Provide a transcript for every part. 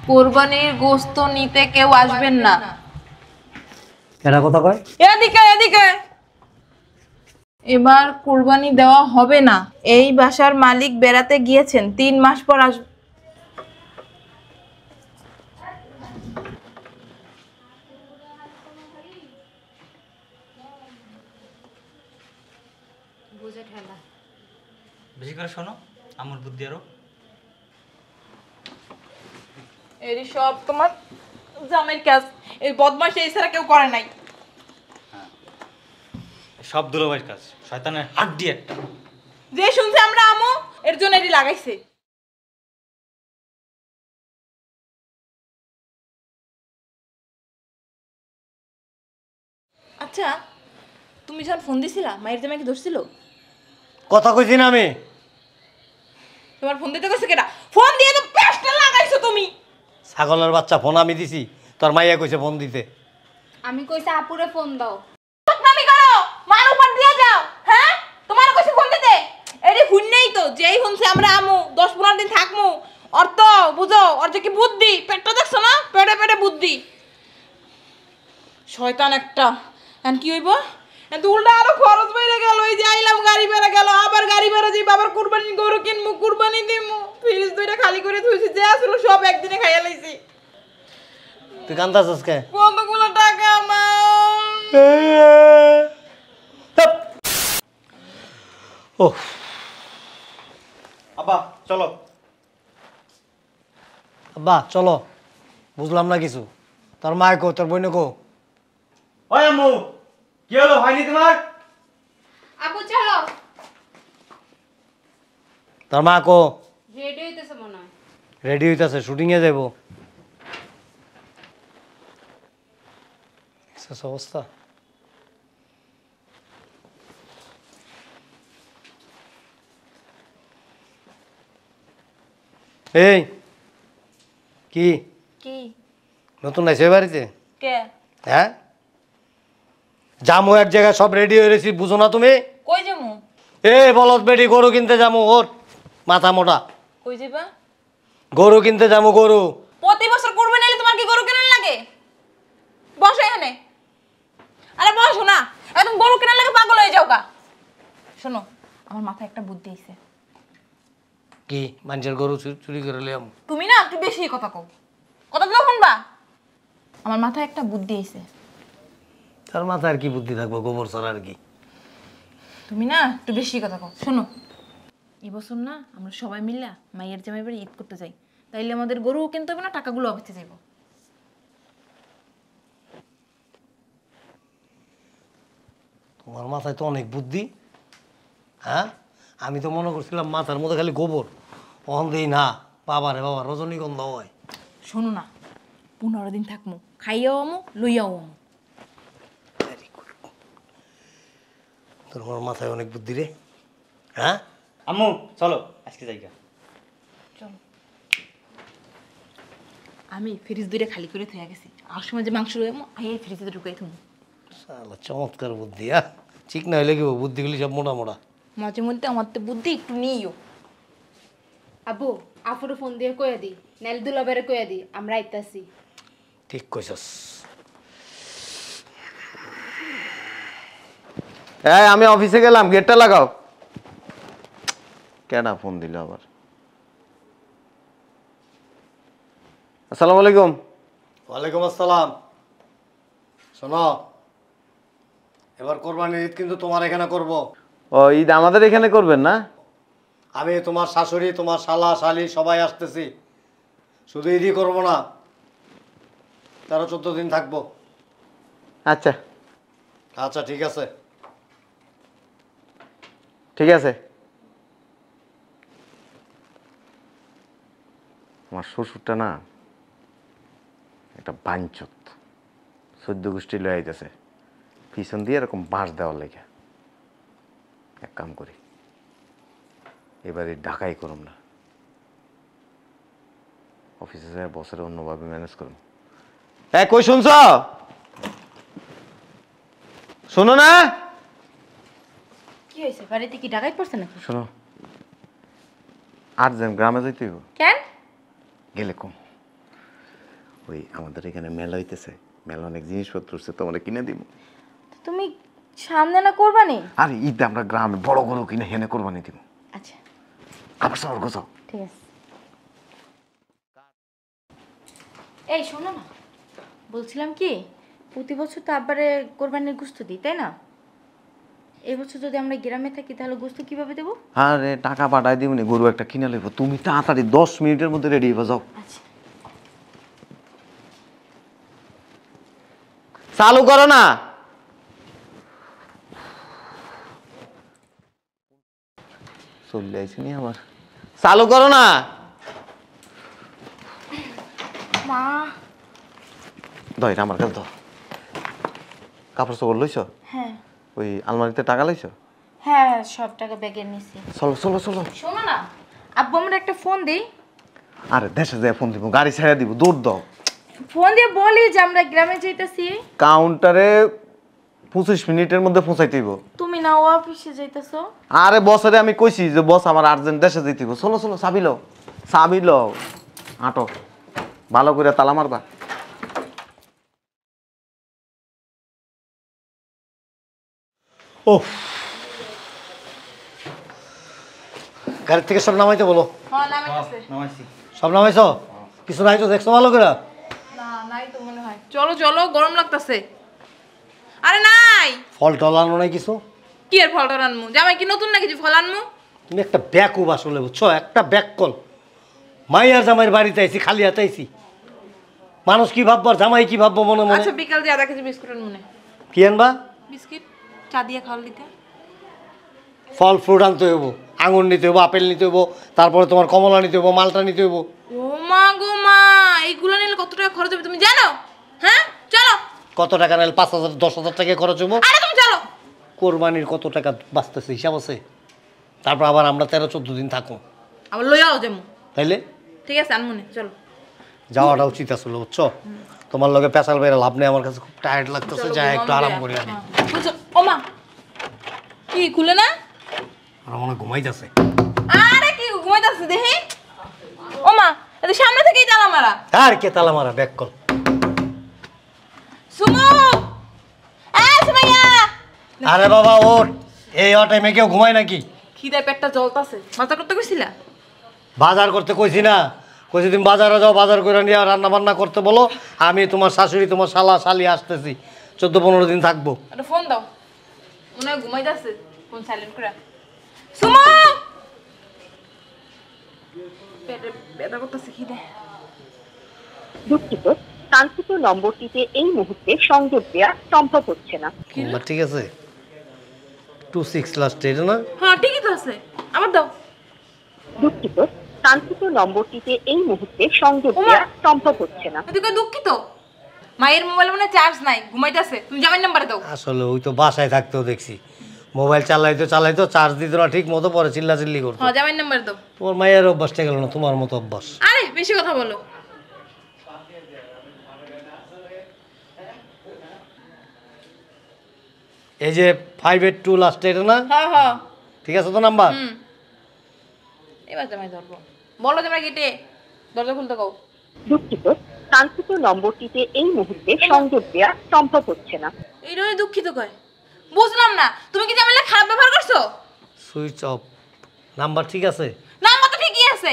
কোরবানির গোশত নিতে কেউ আসবেন না। এটা কথা কয়? এদিকে এদিকে। এবার কোরবানি দেওয়া হবে না। এই বাসার মালিক বেড়াতে গিয়েছেন, 3 মাস পর আসবে। বুঝে ঠেলা। বেশি করে শোনো, আমার বুদ্ধি আরো। এরই সব তোমার জামাইয়ের কাজ। এই বদমাশ এই ছাড়া কেউ করে নাই। সব দুলোবাইয়ের কাজ, শয়তানের হাড্ডি একটা। যে শুনছে আমরা আমো, এর জন্য এটি লাগাইছে। আচ্ছা, তুমি যখন ফোন দিছিলা, মায়ের জামাই কি ধরছিল? কথা কইছি না আমি? তোমার ফোন দিতে কইছে কেডা? ফোন দিয়ে তো পেছটা লাগাইছো তুমি। ছাগলের বাচ্চা, ফোন আমি দিছি, তোর মাইয়া কইছে ফোন দিতে। আমি কইছি আপুরে ফোন দাও। বদনামি করো, মার উপর দিয়ে যাও। হ্যাঁ, তোমার কইছে ফোন দিতে। এডি হুননেই তো, যেই হুনছে আমরা আমু 10-15 দিন থাকমু। অর্থ বুঝো, ওর যে কি বুদ্ধি, পেটটা দেখছো না? পেটে পেটে বুদ্ধি। শয়তান একটা। এখন কি হইব? এখন তো উল্টা আরো খরচ বেড়ে গেল। এই যে আইলাম, গাড়ি বেড়ে গেল, আবার গাড়ি বেড়ে যাই, বাবার কুরবানি গরু কিনবো, কুরবানি দিমু। ফ্রিজ দুইটা খালি করে থুইছি, যে আসলো সব একদিনে খাইয়া লাইছি। তুই কান্দাছিস কে? কতগুলো টাকা আমার। ওহ, আব্বা চলো। আব্বা চলো। বুঝলাম না কিছু। তোর মায় কো, তোর বোনে কো? ওই আম্মু, কি হলো, হয়নি তোমার? আপু চলো। তোর মা কো? রেডি হইতেছে মনে হয়। রেডি হইতাছে, শুটিং এ যাবো। শেষ অবস্থা। এই কি কি? নতুন আইছে বাড়িতে? কে? হ্যাঁ, জামু এক জায়গায়, সব রেডি হয়ে রয়েছি, বুঝো না তুমি? কই যামু? এ বলদ বেটি, গরু কিনতে যামু। ওর মাথা মোটা। কই যাবা? গরু কিনতে যামু, গরু। প্রতি বছর কুরবানি এলে তোমার কি গরু কেনার লাগে? বসো এখানে। আরে বসো না, একদম গরু কেনার লাগে পাগল হয়ে যাও গা। শোনো, আমার মাথায় একটা বুদ্ধি আইছে। কি মানুষের গরু চুরি করে লিয়াম? তুমি না একটু বেশি কথা কও। কথা তো শুনবা। আমার মাথায় একটা বুদ্ধি আইছে। তার মাথায় আর কি বুদ্ধি থাকবো, গোবর ছাড়া আর কি? তুমি না একটু বেশি কথা কও। শোনো, এই বছর না আমরা সবাই মিলে মাইয়ের জামাই বাড়ি ঈদ করতে যাই। তাইলে আমাদের গরু কিনতে হবে না, টাকাগুলো অফিসে যাইব। তোমার মাথায় তো অনেক বুদ্ধি। হ্যাঁ, আমি তো মনে করছিলাম মাথার মধ্যে খালি গোবর। অন দেই না, বাবা রে বাবা, রজনীগন্ধা হয়। শোনো না, 15 দিন থাকমু, খাইয়াও আমু, লইয়াও আমু। তোমার মাথায় অনেক বুদ্ধি রে। হ্যাঁ আম্মু চলো, আজকে যাইগা। চলো। আমি ফ্রিজ দুইটা খালি করে থইয়া গেছি। আর সময় যে মাংস লইয়ামু, এই ফ্রিজে ঢুকাই থমু। শালা চমৎকার বুদ্ধি। হ্যাঁ, ঠিক না হইলে কি বুদ্ধিগুলি সব মোটা মোটা। মাঝে মধ্যে আমার তো বুদ্ধি একটু নিও। আবু আপুরে ফোন দিয়ে কইয়া দি, নাইলে দুলাবারে কইয়া দি আমরা আইতাছি। ঠিক কইছস। এই আমি অফিসে গেলাম, গেটটা লাগাও। কেডা ফোন দিল আবার? আসসালামু আলাইকুম। ওয়ালাইকুম আসসালাম। শোনো, এবার কোরবানির ঈদ কিন্তু তোমার এখানে করব। ও, ঈদ আমাদের এখানে করবেন না? আমি, তোমার শাশুড়ি, তোমার শালা শালি সবাই আসতেছি। শুধু ঈদই করবো না, 13-14 দিন থাকবো। আচ্ছা আচ্ছা ঠিক আছে। ঠিক আছে। আমার শ্বশুরটা না একটা বাঞ্চত, 14 গোষ্ঠী লয়ে আইতেছে পিছন দিয়ে এরকম বাঁশ দেওয়ার লেগে। এক কাম করি, এবারে ঢাকাই করুম না, অফিসে যায় বছরে অন্যভাবে ম্যানেজ করুন। কই শুনছ? শোনো না? কি হয়েছে, বাড়িতে কি ডাকাই পড়ছে নাকি? শোনো, আর্জেন্ট গ্রামে যাইতে হইব। কেন? গেলে কম ওই আমাদের এখানে মেলা হইতেছে, মেলা অনেক জিনিসপত্র হচ্ছে, তোমার কিনে দিব। তুমি সামনে না কোরবানি? আর ঈদে আমরা গ্রামে বড় গরু কিনে হেনে কোরবানি দিব। আচ্ছা আবার সবার গোছাও। ঠিক আছে। এই শোনো না, বলছিলাম কি, প্রতি বছর তো আব্বারে কোরবানির গোশত দিই, তাই না? এই বছর যদি আমরা গ্রামে থাকি তাহলে গোশত কিভাবে দেবো? আরে টাকা পাঠাই দিবনি, গরু একটা কিনে লইব। তুমি তাড়াতাড়ি 10 মিনিটের মধ্যে রেডি হয়ে যাও। আচ্ছা চালু করো না। চলে আইছি নি আমার, চালু করো না। মা। দইরা আমার কাছে দাও। কাপড় চোপড় লইছো? হ্যাঁ ওই আলমারিতে টাকা লইছো? হ্যাঁ, সব টাকা ব্যাগে নিছি। চলো চলো চলো। শোনো না, আব্বু আমরা একটা ফোন দিই। আরে দেশে যায় ফোন দিব, গাড়ি ছেড়ে দিব, দৌড় দাও। ফোন দিয়ে বলি যে আমরা গ্রামে যাইতেছি। কাউন্টারে 25 মিনিটের মধ্যে পৌঁছাইতে হইব। তুমি না অফিসে যাইতেছো? আরে বসরে আমি কইছি যে বস আমার আর্জেন্ট দেশে যাইতে হইব। চলো চলো, চাবি লও, চাবি লও। আটো, ভালো করে তালা মারবা। ও গাড়ি থেকে সব নামাইতে বলো। হ্যাঁ নামাইতেছে। নামাইছি। সব নামাইছো? কিছু নাই তো দেখছো ভালো করে? না নাই তো মনে হয়। চলো চলো, গরম লাগতেছে। আরে নাই। ফল টল আনো নাই কিছু? কি এর ফলটা আনমু? জামাই কি নতুন না কিছু ফল আনমু? তুমি একটা ব্যাকুব আসলে, বুঝছো? একটা ব্যাককল। মাইয়ার জামাইয়ের বাড়িতে আইছি, খালি হাতে আইছি। মানুষ কি ভাববো আর জামাই কি ভাববো মনে মনে? আচ্ছা বিকাল দিয়ে আধা কেজি বিস্কুট আনমু। কি আনবা? বিস্কিট চা দিয়ে খাওয়ার লিতে। ফল ফ্রুট আনতে হইব, আঙুর নিতে হইব, আপেল নিতে হইব, তারপরে তোমার কমলা নিতে হইব, মালটা নিতে হইব। ও মা গো মা, এইগুলো নিলে কত টাকা খরচ হবে তুমি জানো? হ্যাঁ চলো। কত টাকা নিলে? 5,000 10,000 টাকা খরচ হইব। আরে তুমি চলো। কোরবানির কত টাকা বাঁচতেছে হিসাব আছে? তারপর আবার আমরা 13-14 দিন থাকবো, আবার লইয়াও যাবো। তাইলে ঠিক আছে আনমুনে, চলো। যাওয়াটা উচিত আসলে, বুঝছো? তোমার লগে পেশাল বেড়ে লাভ নেই, আমার কাছে খুব টায়ার্ড লাগতেছে। যাই একটু আরাম করি আমি। বুঝছো? ও মা, কি খুলে না? আমার মনে হয় ঘুমাইতেছে। আরে কি ঘুমাইতেছে দেখি। ও মা, এটা সামনে থেকেই তালা মারা। আর কে তালা মারা? Back call. সুমু, সুমাইয়া। আরে বাবা ওঠ, এই টাইমে কেউ ঘুমায় নাকি? খিদায় পেটটা জ্বলতাছে। বাজার করতে গেছিলা? বাজার করতে কইছি না? কইছি তুমি বাজারে যাও, বাজার করে নিয়ে রান্না বান্না করতে বলো। আমি তোমার শাশুড়ি, তোমার শালা শালি আসতেছি, 14-15 দিন থাকবো। একটা ফোন দাও, মনে হয় ঘুমাইতেছে। ফোন সাইলেন্ট করে। সুমু, পেটে ব্যথা করতেছে, খিদে। দুঃখিত, কাঙ্ক্ষিত নম্বরটিতে এই মুহূর্তে সংযোগ দেওয়া সম্ভব হচ্ছে না। নাম্বার ঠিক আছে? 26 লাস্ট, এটা না? হ্যাঁ ঠিকই তো আছে, আবার দাও। দুঃখিত, কাঙ্ক্ষিত নম্বরটিতে এই মুহূর্তে সংযোগ দেওয়া সম্ভব হচ্ছে না। তুই কই দুঃখিত? মায়ের মোবাইলে মানে চার্জ নাই, ঘুমাইতেছে। তুমি জামাই নাম্বারে দাও। আসলে ওই তো বাসায় থাকতেও দেখছি মোবাইল চালাইতো চার্জ দিত না ঠিক মতো, পরে চিল্লাচিল্লি করতো। হ্যাঁ জামাই নাম্বারে দাও। তোমার মায়ের অভ্যাসটা গেল না, তোমার মতো অভ্যাস। আরে বেশি কথা বলো। এই যে 582 লাস্ট, এটা না? হ্যাঁ হ্যাঁ ঠিক আছে তো নাম্বার? এবার জামাই ধরবো। বলো জামাই গেটে দরজা খুলতে কও। দুঃখিত, কাঙ্ক্ষিত নম্বরটিতে এই মুহূর্তে সংযোগ দেওয়া সম্ভব হচ্ছে না। এইটাই দুঃখিত কয়। বুঝলাম না, তুমি কি জামাইলে খারাপ ব্যবহার করছো? Switch off. নাম্বার ঠিক আছে? নাম্বার তো ঠিকই আছে।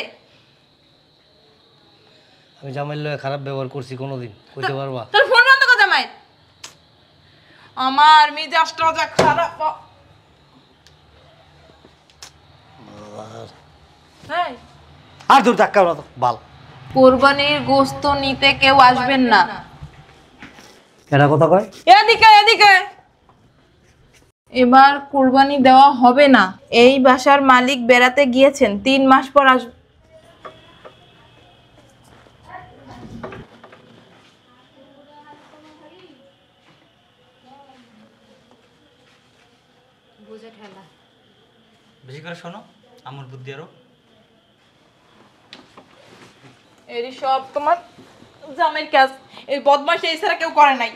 আমি জামাইয়ের লগে খারাপ ব্যবহার করছি কোনোদিন? কইতে পারবা? তোর ফোন বন্ধ কর জামাই। আমার মেজাজটা যা খারাপ। এই আর দূর ধাক্কা না তো বাল। কোরবানির গোশত নিতে কেউ আসবেন না। এটা কথা কয়? এদিকে এদিকে। এবার কোরবানি দেওয়া হবে না। এই বাসার মালিক বেড়াতে গিয়েছেন, 3 মাস পর আসবে। বুঝে ঠেলা। বেশি করে শোনো, আমার বুদ্ধি আরো। এরই সব তোমার জামাইয়ের কাজ। এই বদমাশ এই ছাড়া কেউ করে নাই।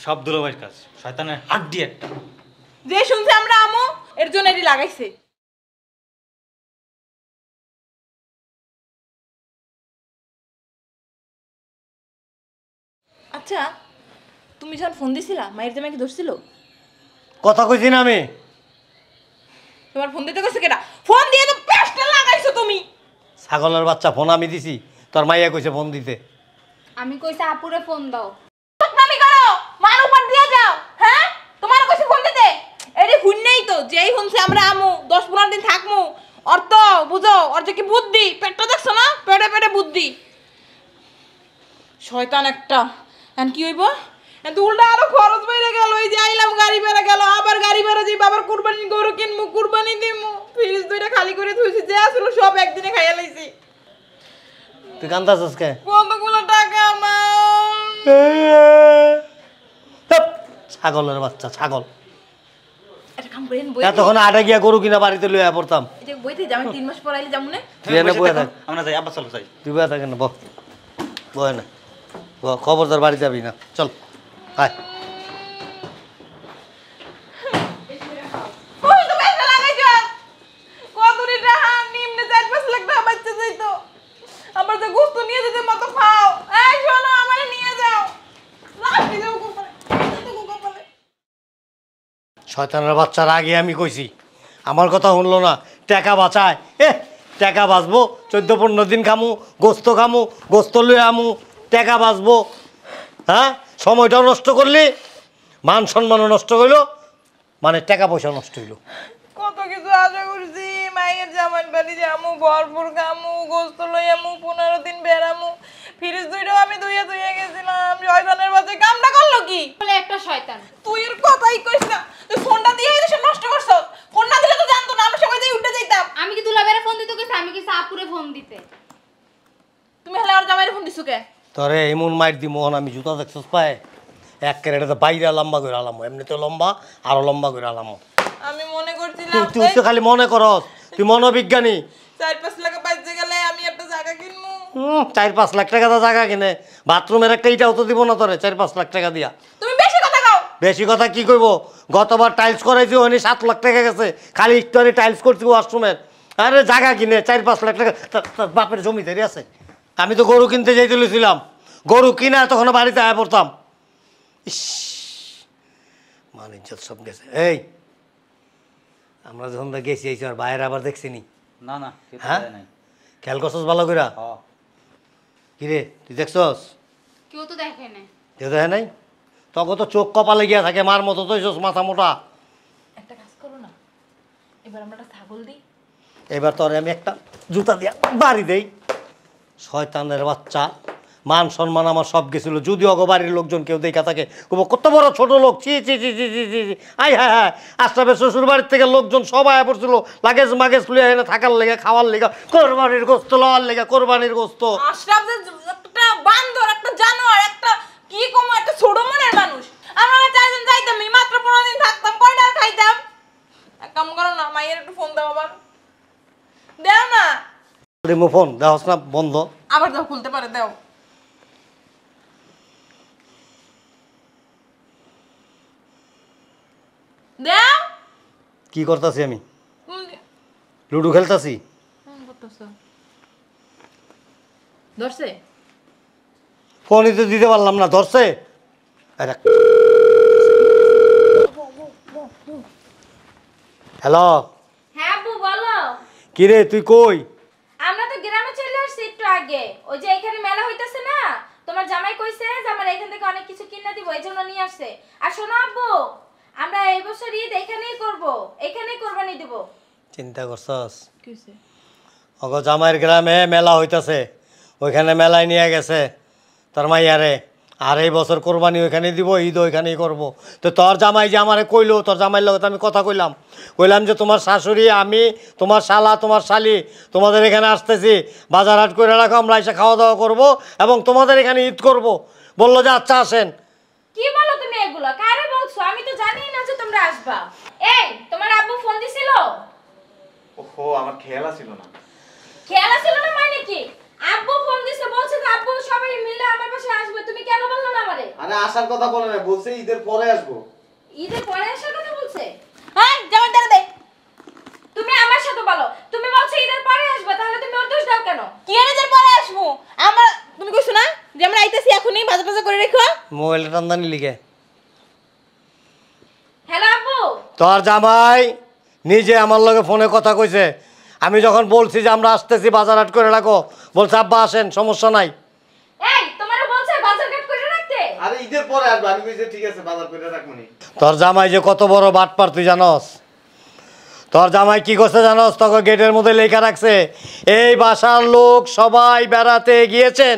সব দুলোবাইয়ের কাজ, শয়তানের হাড্ডি একটা। যে শুনছে আমরা আমো, এর জন্য এটি লাগাইছে। আচ্ছা তুমি যখন ফোন দিছিলা মায়ের জামাই কি ধরছিল? কথা কইছি না আমি? তোমার ফোন দিতে কইছে কেডা? ফোন দিয়ে তো পেস্টটা লাগাইছো তুমি। ছাগলের বাচ্চা, ফোন আমি দিছি, তোর মাইয়া কইছে ফোন দিতে। আমি কইছি আপুরে ফোন দাও। বদনামি করো, মার উপর দিয়ে যাও। হ্যাঁ তোমার কইছে ফোন দিতে। এডি হুন্নেই তো যেই হুনছে আমরা আমু 10-15 দিন থাকমু। অর্থ বুঝো, ওর যে কি বুদ্ধি, পেটটা দেখছো না? পেটে পেটে বুদ্ধি। শয়তান একটা। এখন কি হইব? এখন তো উল্টা আরো খরচ বেড়ে গেল। এই যে আইলাম গাড়ি বেড়ে গেল, আবার গাড়ি বেড়ে যাই, বাবার কুরবানি গরু কিনবো, কুরবানি দিমু। ফ্রিজ দুইটা খালি করে থুইছি, যে আসলো সব একদিনে খাইয়া লাইছি। তুই কান্দাছিস কে? কতগুলো টাকা আমার। ধ্যাৎ, ছাগলের বাচ্চা, ছাগল। এটা কাম করেন বই। এতক্ষণ আটা গিয়া গরু কিনা বাড়িতে লইয়া পড়তাম। এটা বইতে যাবেন 3 মাস পর আইলে যামু না। তুই এনে বয়ে থাক। আমরা যাই, আব্বা চলো যাই। তুই বয়ে থাক না, বয় না। খবরদার বাড়ি যাবি না, চল আয়। কই তো পয়সা লাগাইছ? কতরি টাকা নিম্নে 4-5 লাখ টাকা বাচ্চা যাইতো। আমার তো গোস্ত নিয়ে যেতে মত খাও। এই শোনো আমারে নিয়ে যাও। লাঠি দাও কোপালে। কোপালে। শয়তানের বাচ্চার আগে আমি কইছি, আমার কথা শুনলো না। টাকা বাঁচায়, টাকা বাঁচবো, 14-15 দিন খামু, গোস্ত লয়ে আমু, টাকা বাঁচবো। হ্যাঁ, সময়টাও নষ্ট করলি, মান সম্মানও নষ্ট হইলো, মানে টাকা পয়সা নষ্ট হইলো। কত কিছু আশা করছি, মায়ের জামাই বাড়ি যামু, ভরপুর খামু, গোস্ত লই আমু, 15 দিন বেড়ামু। ফ্রিজ দুইটাও আমি ধুইয়া গেছিলাম। শয়তানের বাচ্চা কামটা করলো কি? বলে একটা শয়তান। তুই এর কথাই কইস না। তুই ফোনটা দিয়ে এসে নষ্ট করছস। ফোন না দিলে তো জানতো না, আমরা সবাই যাই উঠে যাইতাম। আমি কি দুলাবেরে ফোন দিতে কইছি? আমি কইছি আপুরে ফোন দিতে। তুমি হলে আর জামাইরে ফোন দিছো কে? তোরে এমন মাইর দি মোহন, আমি জুতা দেখছস পায় এক ক্যারেটাতে বাইরে লম্বা করে আলামো, এমনিতে লম্বা আরো লম্বা করে আলামো। আমি মনে করছিলাম তুই তো খালি মনে করস, তুই মনোবিজ্ঞানী। 4-5 লাখ বাঁচতে গেলে আমি একটা জায়গা কিনবো। 4-5 লাখ টাকা জায়গা কিনে বাথরুমের একটা ইটাও তো দিব না তোরে 4-5 লাখ টাকা দিয়া। তুমি বেশি কথা কও। বেশি কথা কি কইব? গতবার টাইলস করাইছি ওখানে 7 লাখ টাকা গেছে, খালি একটু টাইলস করছি ওয়াশরুমের। আরে জায়গা কিনে 4-5 লাখ টাকা তোর বাপের জমি ধরে আছে। আমি তো গরু কিনতে যাইতে লইছিলাম, গরু কিনা তখন বাড়িতে আয়া পড়তাম। ইস, মান ইজ্জত সব গেছে। এই আমরা যখন গেছি এই আর বাইরে আবার দেখছিনি। না না, কেউ হ্যাঁ? যায় নাই। খেয়াল করছস ভালো কইরা? হ্যাঁ। কিরে তুই দেখছস? কেউ তো দেখে না। কেউ দেখে নাই? তখন তো চোখ কপালে গিয়া থাকে, মার মতো তো মাথা মোটা। একটা কাজ করো না, এবার আমরা একটা ছাগল দিই। এবার তোরে আমি একটা জুতা দিয়া বাড়ি দেই। শয়তানের বাচ্চা, মান সম্মান আমার সব গেছিল। যদি অগো বাড়ির লোকজন কেউ দেখা থাকে কত বড় ছোট লোক, ছি ছি ছি ছি ছি ছি। আই হ্যাঁ হ্যাঁ, আশরাফের শ্বশুর বাড়ির থেকে লোকজন সবাই আয়া পড়ছিল লাগেজ মাগেজ লুয়ে এনে থাকার লেগে, খাওয়ার লেগে, কোরবানির গোস্ত লওয়ার লেগে, কোরবানির গোস্ত। আশরাফ যে একটা বান্দর, একটা জানোয়ার, একটা কি কম একটা ছোট মনের মানুষ। আমরা 4 জন যাইতাম, এই মাত্র 15 দিন থাকতাম, কয়টা খাইতাম। এক কাম করো না, মাইয়ের একটু ফোন দাও আবার। দাও না। রিমো ফোন দেওয়াস না, বন্ধ। আবার দাও, খুলতে পারে, দাও। দাও। কি করতেছি আমি? লুডো খেলতাছি। ধরছে? ফোনই তো দিতে পারলাম না, ধরছে। হ্যালো, হ্যাঁ আপু বলো। কিরে তুই কই? আমরা তো গ্রামে চলে আসছি একটু আগে। ওই যে এখানে মেলা হইতাছে না, তোমার জামাই কইছে যে আমার এখান থেকে অনেক কিছু কিনে দিব, এই জন্য নিয়ে আসছে। আর শোনো আব্বু, আমরা এই বছর ঈদ এখানেই করব, এখানেই কোরবানি দিব। চিন্তা করছস? কি হইছে? অগো জামাইয়ের গ্রামে মেলা হইতাছে, ওইখানে মেলায় নিয়ে গেছে তোর মাইয়ারে। আর এই বছর কোরবানি ওইখানে দিব, ঈদ ওইখানেই করব। তো তোর জামাই যে আমারে কইলো, তোর জামাইয়ের লগত আমি কথা কইলাম যে তোমার শাশুড়ি, আমি, তোমার শালা, তোমার শালি তোমাদের এখানে আসতেছি, বাজার হাট করে রাখো, আমরা এসে খাওয়া দাওয়া করবো এবং তোমাদের এখানে ঈদ করব। বললো যে আচ্ছা আসেন। কি বলো তুমি এগুলো? কারে বলছো? আমি তো জানি না যে তোমরা আসবা। এই তোমার আব্বু ফোন দিছিল? ওহো, আমার খেয়াল ছিল না। খেয়াল ছিল না মানে কি? আব্বু ফোন দিছে, বলছে যে আব্বু সবাই মিলে আমার পাশে আসবে, তুমি কেন বললো না আমারে? আরে আসার কথা বলে না, বলছে ঈদের পরে আসবো। ঈদের পরে আসার কথা বলছে? হ্যাঁ, জামাই দাঁড়া দে। তুমি আমার সাথে বলো, তুমি বলছো ঈদের পরে আসবে, তাহলে তুমি ওর দোষ দাও কেন? কি এর পরে আসবো? আমার তুমি কইছো না যে আমরা আইতাছি এখনই বাজার টাজার করে দেখো মোবাইলটা টান্দানি লিখে হ্যালো আব্বু। তোর জামাই নিজে আমার লগে ফোনে কথা কইছে। আমি যখন বলছি যে আমরা আসতেছি বাজার হাট করে রাখো, বলছে আব্বা আসেন সমস্যা নাই। এই তোমারে বলছে বাজার ঘাট করে রাখতে। আরে ঈদের পরে আসবে, আমি কইছি ঠিক আছে বাজার করে রাখমনি। তোর জামাই যে কত বড় বাটপার তুই জানস? তোর জামাই কি করছে জানস? তোকে গেটের মধ্যে লেখা রাখছে এই বাসার লোক সবাই বেড়াতে গিয়েছেন,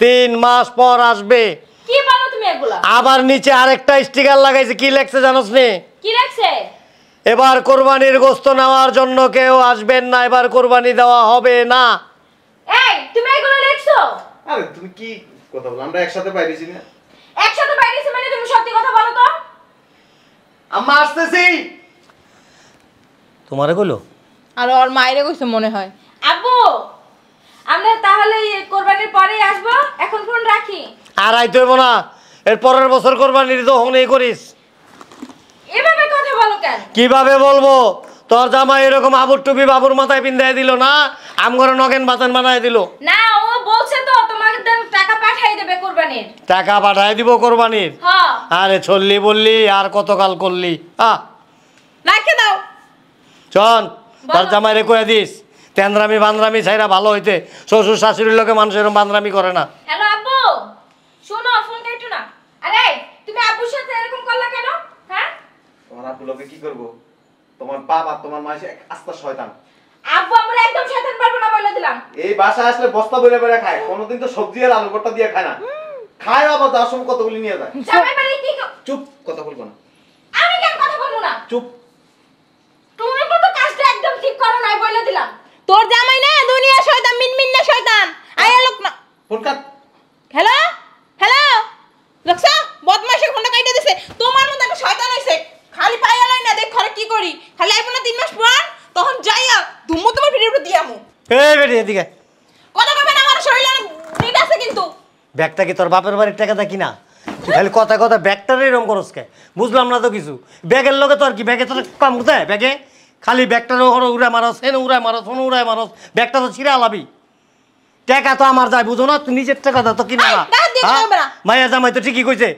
3 মাস পর আসবে। কি বলো তুমি এগুলা? আবার নিচে আরেকটা স্টিকার লাগাইছে, কি লেখছে জানোস নি? কি রাখছে? এবার কোরবানির গোশত নেওয়ার জন্য কেউ আসবেন না, এবার কোরবানি দেওয়া হবে না। এই তুমি এগুলো লিখছো? আরে তুমি কি কথা বল, আমরা একসাথে বাইরেছি না? একসাথে বাইরেছি মানে তুমি সত্যি কথা বলো তো। আম্মা আসতেছি। তোমারে কইলো? আর ওর মায়েরে কইছে মনে হয়। আব্বু আমরা তাহলে কোরবানির পরেই আসবো, এখন ফোন রাখি। আর আইতে হইব না, এর পরের বছর কোরবানির তো হনেই করিস। এভাবে কথা বলো কেন? কিভাবে বলবো? তোর জামাই এরকম আবুর টুপি বাবুর মাথায় পিন্দাই দিল না, আমগরে নগেন বাতান বানায় দিল। না ও বলছে তো তোমাদের টাকা পাঠাই দেবে কোরবানির। টাকা পাঠায় দিব কোরবানির? হ্যাঁ। আরে চললি বললি আর কতকাল করলি? রাখে দাও। চল তোর বলো। জামাইরে কয়ে দিস তেন্দ্রামি বান্দ্রামি ছাইরা ভালো হইতে। শ্বশুর শাশুড়ির লোকে মানুষ এরকম বান্দ্রামি করে না। হ্যালো আব্বু শোনো, ফোন কাটো না। আরে তুমি আব্বুর সাথে এরকম করলা কেন? হ্যাঁ তোমার আপু লোকে কি করব? তোমার বাবা তোমার মা আস্তা শয়তান। আব্বু আমরা একদম শয়তান পারবো না বলে দিলাম। এই বাসা আসলে বস্তা বইরে বইরে খায়, কোনোদিন তো সবজি আর আলু ভর্তা দিয়ে খায় না। খায় আবার যাওয়ার সময় কতগুলি নিয়ে যায়। জামাই বাড়ি কি চুপ, কথা বলবো না। আমি কেন কথা বলবো না? চুপ। তুমি কিন্তু কাজটা একদম ঠিক করো নাই বলে দিলাম। তোর জামাই না দুনিয়া শয়তান, মিনমিন না শয়তান। আয়া লোক না। Phone cut. হ্যালো হ্যালো, দেখছো বদমাশে ফোনটা কাইটা দিছে। তোমার মতো একটা শয়তান হইছে, খালি পাইয়া লই না, দেখ ঘরে কি করি। খালি আইব না 3 মাস পর, তখন যাইয়া দুমু তোমার ভিডিও দিয়ামু। এই বেটি এদিকে। কথা কবে না, আমার শরীরে নিট আছে কিন্তু। ব্যাগটা কি তোর বাপের বাড়ির টাকা দেখি না? তুই খালি কথা কথা ব্যাগটারে এরকম করস কে? বুঝলাম না তো কিছু। ব্যাগের লগে তোর কি, ব্যাগে তোর কাম কোথায়? ব্যাগে খালি ব্যাগটার উড়ে মারস, হেন উড়ে মারস, হন উড়ে মারস, ব্যাগটা তো ছিঁড়ে আলাবি। টাকা তো আমার যায়, বুঝো না? তুই নিজের টাকা দাও তো কিনা না। এই, টাকা দিয়ে যাবে না। মাইয়া জামাই তো ঠিকই কইছে।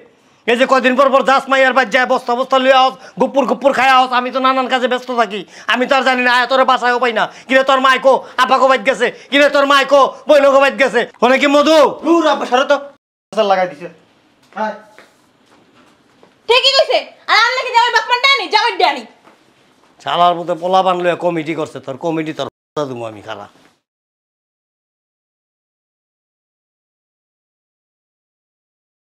এই যে কয়দিন পর পর যাস মাইয়ার বাদ যায়, বস্তা বস্তা লুয়ে আস, গুপ্পুর গুপ্পুর খায় আস। আমি তো নানান কাজে ব্যস্ত থাকি, আমি তো আর জানি না। আয় তোর বাসায়ও পাই না। কিরে তোর মাইকো আপাকো বাইত গেছে, কিরে তোর মাইকো বইনকো বাইত গেছে। ওনে কি মধু দূর আব্বা সরো তো। লাগাই দিছে। হ্যাঁ ঠিকই কইছে। আর আমি নাকি যাওয়ার বাপমানটা আনি, যাওয়ার ডানি। শালার মতো পোলা বানলো কমিটি করছে। তোর কমিটি তোর তুমি আমি খালা